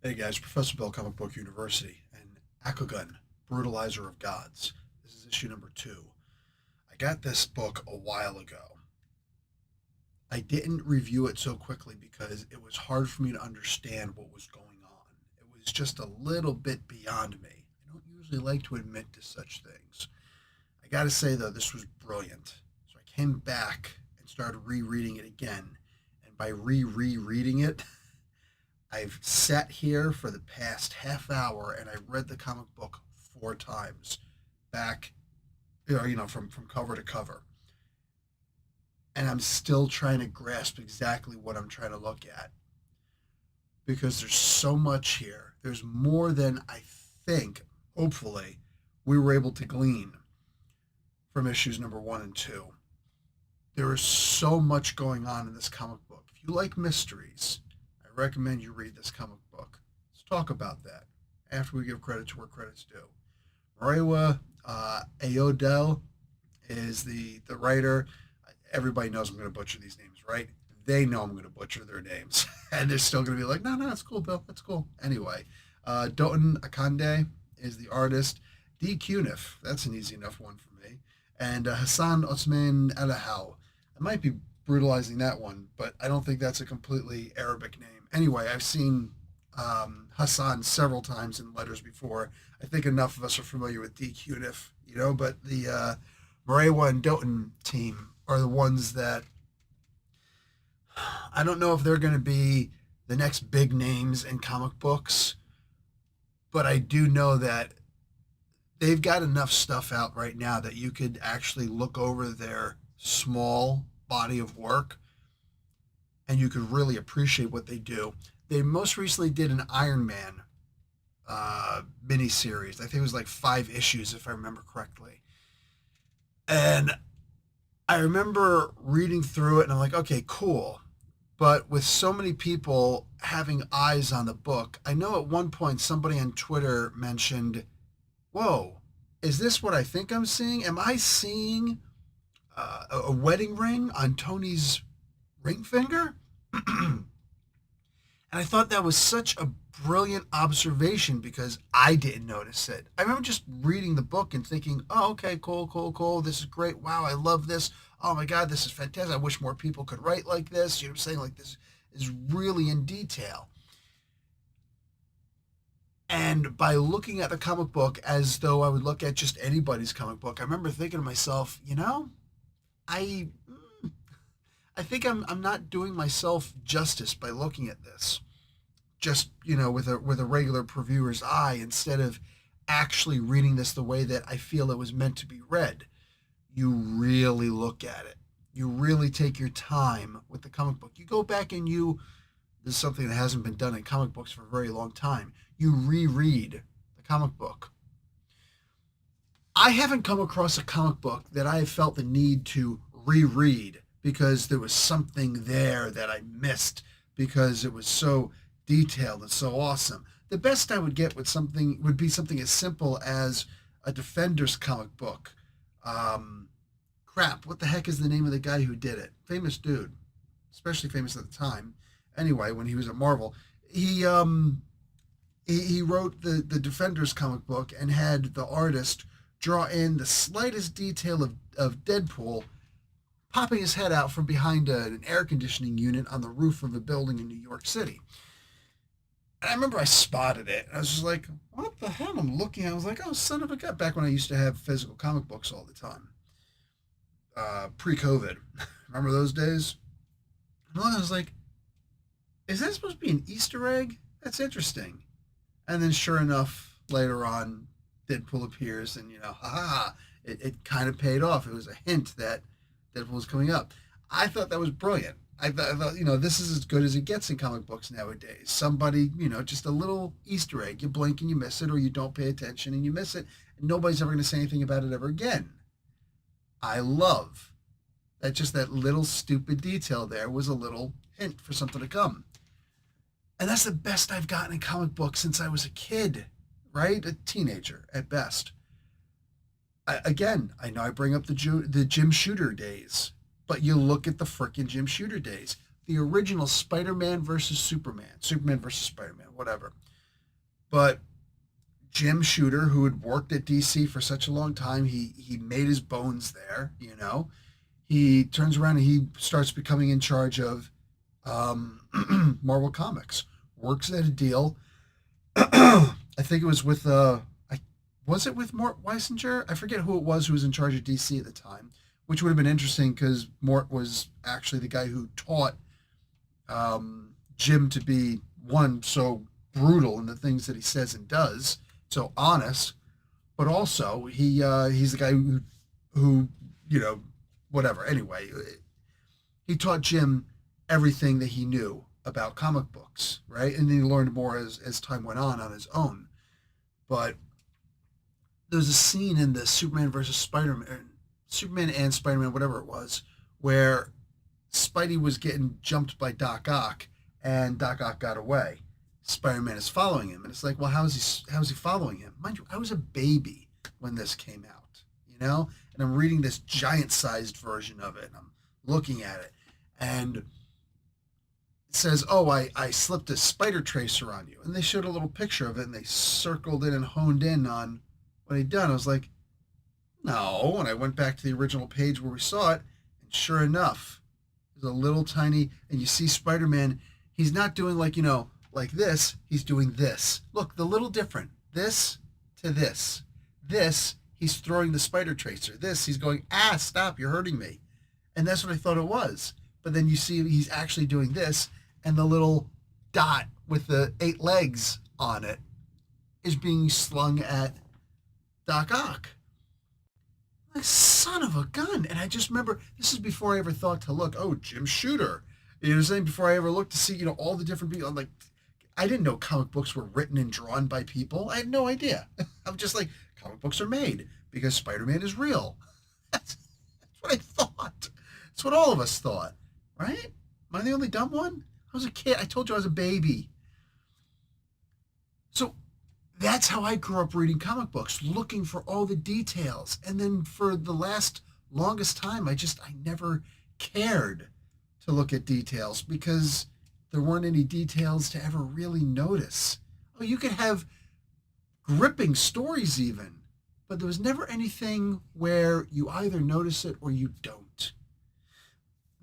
Hey guys, Professor Bill, Comic Book University, and Akogun, Brutalizer of Gods. This is issue number 2. I got this book a while ago. I didn't review it so quickly because it was hard for me to understand what was going on. It was just a little bit beyond me. I don't usually like to admit to such things. I gotta say though, this was brilliant. So I came back and started rereading it again. And by rereading it, I've sat here for the past half hour and I read the comic book 4 times, back, from cover to cover, and I'm still trying to grasp exactly what I'm trying to look at because there's so much here. There's more than I think, hopefully, we were able to glean from issues number 1 and 2. There is so much going on in this comic book. If you like mysteries, I recommend you read this comic book. Let's talk about that after we give credit to where credit's due. Mariwa Ayodele is the writer. Everybody knows I'm going to butcher these names, right? They know I'm going to butcher their names. And they're still going to be like, no, it's cool, Bill. That's cool. Anyway, Doton Akande is the artist. D. Cunif, that's an easy enough one for me. And Hassan Osman Alahal. I might be brutalizing that one, but I don't think that's a completely Arabic name. Anyway, I've seen Hassan several times in letters before. I think enough of us are familiar with D. Cunif, but the Marewa and Doton team are the ones that I don't know if they're going to be the next big names in comic books, but I do know that they've got enough stuff out right now that you could actually look over their small body of work and you could really appreciate what they do. They most recently did an Iron Man miniseries. I think it was like 5 issues, if I remember correctly. And I remember reading through it and I'm like, okay, cool. But with so many people having eyes on the book, I know at one point somebody on Twitter mentioned, whoa, is this what I think I'm seeing? Am I seeing a wedding ring on Tony's ring finger? And I thought that was such a brilliant observation because I didn't notice it. I remember just reading the book and thinking, oh, okay, cool. This is great. Wow, I love this. Oh my God, this is fantastic. I wish more people could write like this. You know what I'm saying? Like, this is really in detail. And by looking at the comic book as though I would look at just anybody's comic book, I remember thinking to myself, I I think I'm not doing myself justice by looking at this just with a regular reviewer's eye instead of actually reading this the way that I feel it was meant to be read. You really look at it. You really take your time with the comic book. You go back and this is something that hasn't been done in comic books for a very long time. You reread the comic book. I haven't come across a comic book that I have felt the need to reread because there was something there that I missed because it was so detailed and so awesome. The best I would get would be something as simple as a Defenders comic book. What the heck is the name of the guy who did it? Famous dude, especially famous at the time. Anyway, when he was at Marvel, he wrote the Defenders comic book and had the artist draw in the slightest detail of Deadpool popping his head out from behind an air conditioning unit on the roof of a building in New York City. And I remember I spotted it. I was just like, what the hell? I'm looking. I was like, oh, son of a gun. Back when I used to have physical comic books all the time. Pre-COVID. Remember those days? And I was like, is that supposed to be an Easter egg? That's interesting. And then sure enough, later on, Deadpool appears and, it kind of paid off. It was a hint that Deadpool was coming up. I thought that was brilliant. I thought, this is as good as it gets in comic books nowadays. Somebody, just a little Easter egg. You blink and you miss it, or you don't pay attention and you miss it, and nobody's ever going to say anything about it ever again. I love that just that little stupid detail there was a little hint for something to come. And that's the best I've gotten in comic books since I was a kid, right? A teenager at best. I know I bring up the Jim Shooter days, but you look at the frickin' Jim Shooter days. The original Spider-Man versus Superman versus Spider-Man, whatever. But Jim Shooter, who had worked at DC for such a long time, he made his bones there. He turns around and he starts becoming in charge of Marvel Comics. Works at a deal. I think it was with was it with Mort Weisinger? I forget who it was who was in charge of DC at the time, which would have been interesting because Mort was actually the guy who taught Jim to be one so brutal in the things that he says and does, so honest, but also he's the guy who you know whatever. Anyway, he taught Jim everything that he knew about comic books, right? And then he learned more as time went on his own. But there's a scene in the Superman versus Spider-Man, Superman and Spider-Man, whatever it was, where Spidey was getting jumped by Doc Ock, and Doc Ock got away. Spider-Man is following him, and it's like, well, how is he following him? Mind you, I was a baby when this came out, and I'm reading this giant-sized version of it, and I'm looking at it, and it says, oh, I slipped a spider tracer on you, and they showed a little picture of it, and they circled it and honed in on what he'd done. I was like, no, and I went back to the original page where we saw it, and sure enough, there's a little tiny, and you see Spider-Man, he's not doing like this, he's doing this. Look, the little different. This to this. This, he's throwing the spider tracer. This, he's going, stop, you're hurting me. And that's what I thought it was. But then you see he's actually doing this, and the little dot with the 8 legs on it is being slung at Doc Ock. Like, son of a gun. And I just remember, this is before I ever thought to look, oh, Jim Shooter. You know what I'm saying? Before I ever looked to see, all the different people. I'm like, I didn't know comic books were written and drawn by people. I had no idea. I'm just like, comic books are made because Spider-Man is real. That's what I thought. That's what all of us thought, right? Am I the only dumb one? I was a kid. I told you I was a baby. So that's how I grew up reading comic books, looking for all the details. And then for the longest time, I never cared to look at details because there weren't any details to ever really notice. Oh, you could have gripping stories even, but there was never anything where you either notice it or you don't.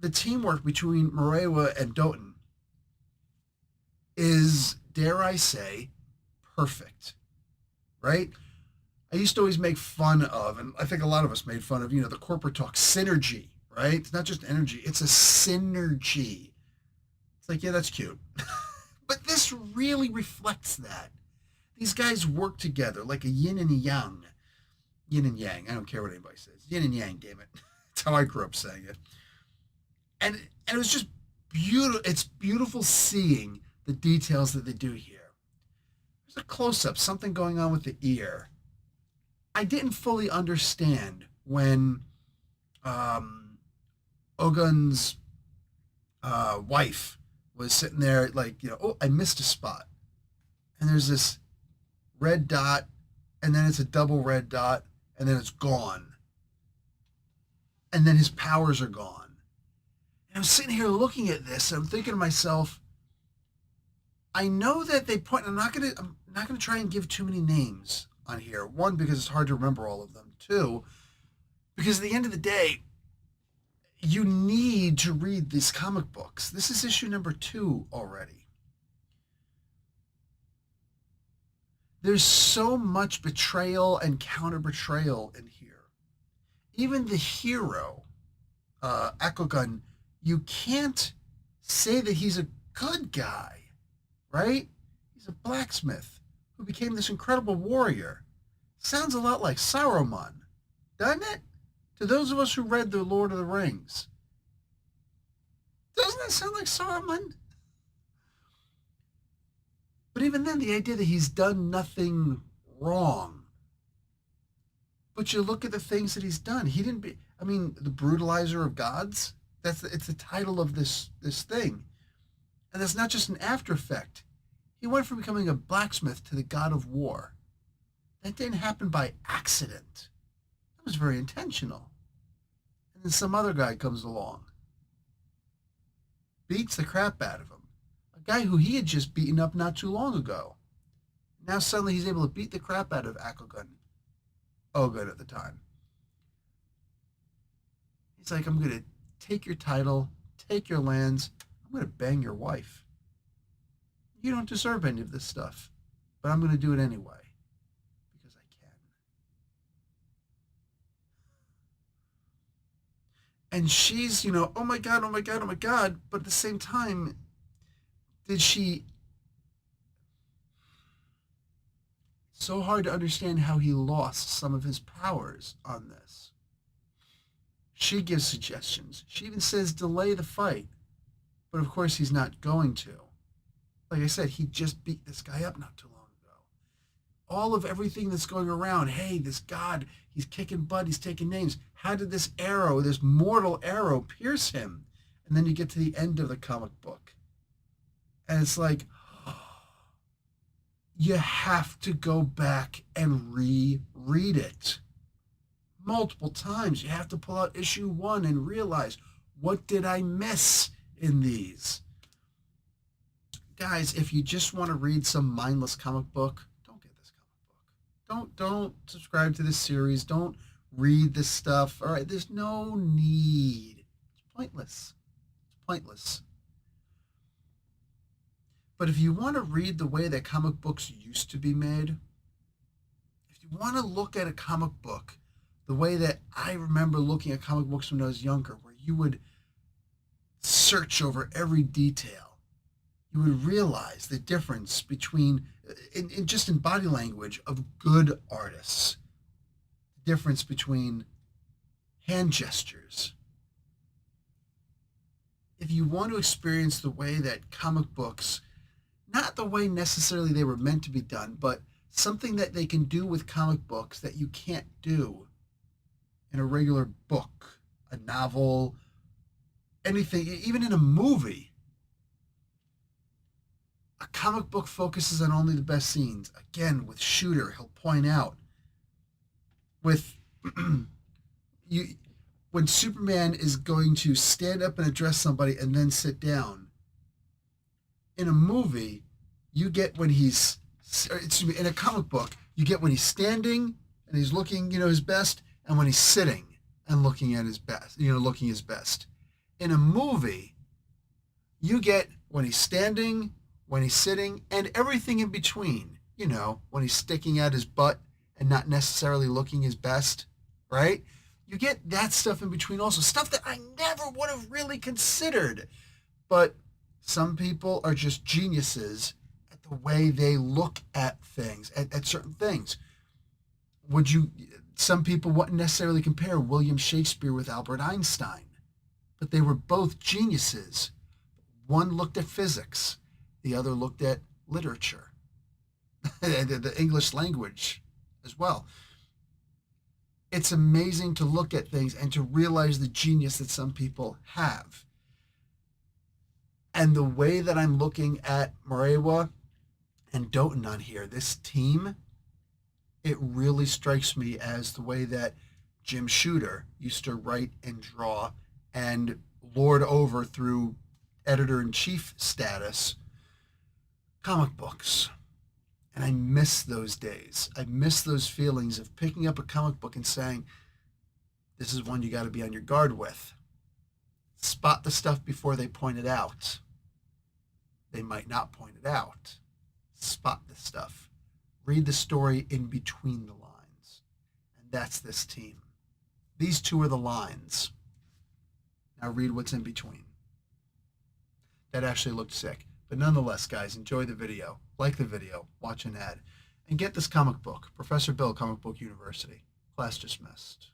The teamwork between Murewa and Doughton is, dare I say, perfect, right? I used to always make fun of, and I think a lot of us made fun of, the corporate talk, synergy, right? It's not just energy, it's a synergy. It's like, yeah, that's cute. But this really reflects that. These guys work together like a yin and a yang. Yin and yang. I don't care what anybody says. Yin and yang, damn it. That's how I grew up saying it. And it was just beautiful. It's beautiful seeing the details that they do here. There's a close-up, something going on with the ear. I didn't fully understand when Ogun's wife was sitting there like, oh, I missed a spot. And there's this red dot, and then it's a double red dot, and then it's gone. And then his powers are gone. And I'm sitting here looking at this, and I'm thinking to myself, I know that they point, I'm not gonna try and give too many names on here. One, because it's hard to remember all of them. Two, because at the end of the day, you need to read these comic books. This is issue number 2 already. There's so much betrayal and counter-betrayal in here. Even the hero, Akogun, you can't say that he's a good guy, right? He's a blacksmith who became this incredible warrior. Sounds a lot like Saruman, doesn't it? To those of us who read The Lord of the Rings. Doesn't that sound like Saruman? But even then, the idea that he's done nothing wrong. But you look at the things that he's done. He didn't be, the brutalizer of gods. It's the title of this thing. And that's not just an after effect. He went from becoming a blacksmith to the god of war. That didn't happen by accident. That was very intentional. And then some other guy comes along, beats the crap out of him. A guy who he had just beaten up not too long ago. Now suddenly he's able to beat the crap out of Akogun. Ogun at the time. He's like, I'm going to take your title, take your lands, I'm going to bang your wife. You don't deserve any of this stuff, but I'm going to do it anyway because I can. And she's, oh my God, oh my God, oh my God. But at the same time, did she. So hard to understand how he lost some of his powers on this. She gives suggestions. She even says delay the fight. But of course, he's not going to. Like I said, he just beat this guy up not too long ago. All of everything that's going around, hey, this god, he's kicking butt, he's taking names. How did this arrow, this mortal arrow, pierce him? And then you get to the end of the comic book. And it's like, you have to go back and reread it. Multiple times. You have to pull out issue 1 and realize, what did I miss in these? Guys, if you just want to read some mindless comic book, don't get this comic book. Don't subscribe to this series. Don't read this stuff. All right, there's no need. It's pointless. It's pointless. But if you want to read the way that comic books used to be made, if you want to look at a comic book the way that I remember looking at comic books when I was younger, where you would search over every detail, you would realize the difference between, just in body language, of good artists. The difference between hand gestures. If you want to experience the way that comic books, not the way necessarily they were meant to be done, but something that they can do with comic books that you can't do in a regular book, a novel, anything, even in a movie. A comic book focuses on only the best scenes. Again, with Shooter, he'll point out. With when Superman is going to stand up and address somebody and then sit down. In a movie, you get when he's, in a comic book, you get when he's standing and he's looking, his best, and when he's sitting and looking at his best, looking his best. In a movie, you get when he's standing, when he's sitting, and everything in between. When he's sticking out his butt and not necessarily looking his best, right? You get that stuff in between also. Stuff that I never would have really considered. But some people are just geniuses at the way they look at things, at certain things. Some people wouldn't necessarily compare William Shakespeare with Albert Einstein, but they were both geniuses. One looked at physics, the other looked at literature, the English language as well. It's amazing to look at things and to realize the genius that some people have. And the way that I'm looking at Marewa and Doten on here, this team, it really strikes me as the way that Jim Shooter used to write and draw and lord over through editor-in-chief status comic books. And I miss those days. I miss those feelings of picking up a comic book and saying, this is one you got to be on your guard with. Spot the stuff before they point it out. They might not point it out. Spot the stuff. Read the story in between the lines. And that's this team. These two are the lines. Now read what's in between. That actually looked sick. But nonetheless, guys, enjoy the video. Like the video. Watch an ad. And get this comic book. Professor Bill, Comic Book University. Class dismissed.